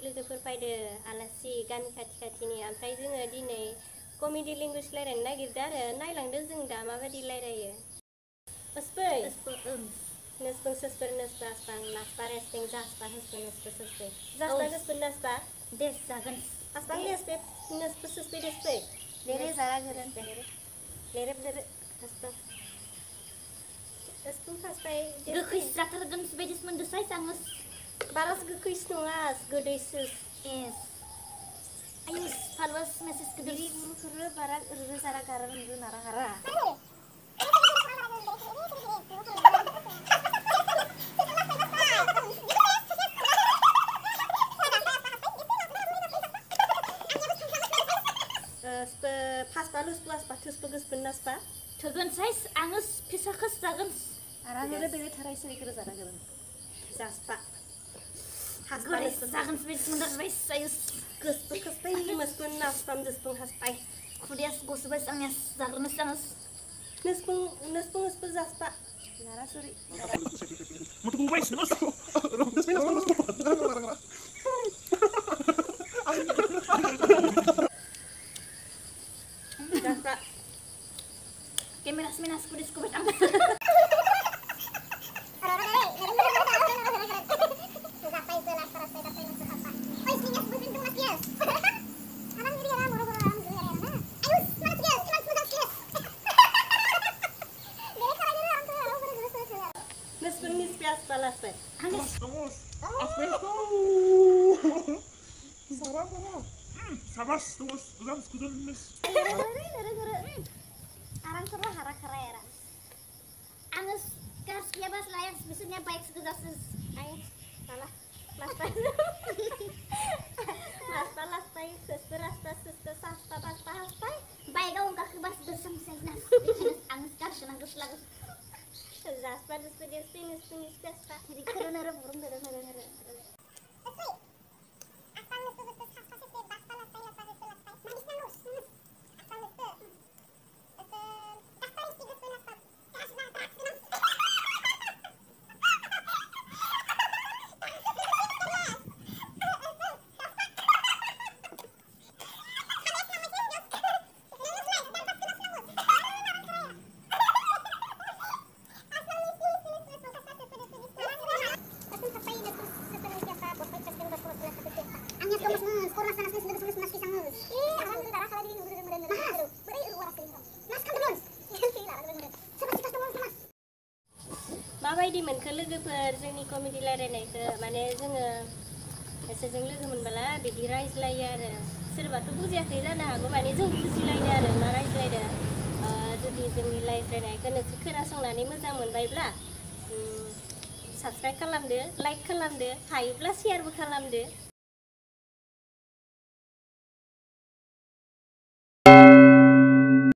लोगोफोर फैदो आलासि गामि खाथिनि ओमफ्राय जोङो दिनै कमेडि लेंगुवेज रायलायनो नागिरदों आरो नायलांदो जों दा माबायदि रायलायो Ospey Nespeng sesper nespa aspang naspa respeng jaspa hespeng nespa sespey jaspa hespeng naspa Des zagan aspang nespe nespa sespey despey Lere zara geren lerep aspang Espeng paspay Gekris zakargan sebedis mendesai sangus Baras gekris nungas gedeisus Yes Ayus falwas mesis kediri buru kere barak ere zara garan ere nara hara Paspalus puas patus pegus benaspa Tegan sais angus pisakas zagan Arang ere bebe tarai seri kere zara garan Jaspa Gedis zagan sebedis mendesai ayus Gespeng kespay mespeng naspam despeng haspay Kudias gosbes angas zagan sangus Nespeng jaspa Nara suri Mau tunggu guys, mas. Jaspa Kemenas kudis kubet ang Nespeng nispias palaspe Angas Vamos. Aspecto. Sarap na. Sabas, tungos. Usang skudon mes. Arang serlah hara karera Angus kas kiabas layak sebisanya baik segezasus Ay, salah Laspa Laspa laspa sespe laspa sespe saspa paspa haspay Baik kau ungkak kebas bersam senas Angus kas senanggus lagus Jaspa despe nespeng nispias pa Jadi keren burung keren माबायदि मोनखो लोगोफोर जोंनि कमेडि रायलायनायखौ माने जोङो एसेजों लोगो मोनबोला बिदि रायज्लायो आरो सोरबाथ' बुजियाखै जानो हागौ माने जों बुजिलायदो आरो मा रायज्लायदो जुदि जोंनि रायज्लायनायखौ नोंसोर खोनासंनानै मोजां मोनबायब्ला साबस्क्राइब खालामदो लाइक खालामदो हायोब्ला शेयारबो खालामदो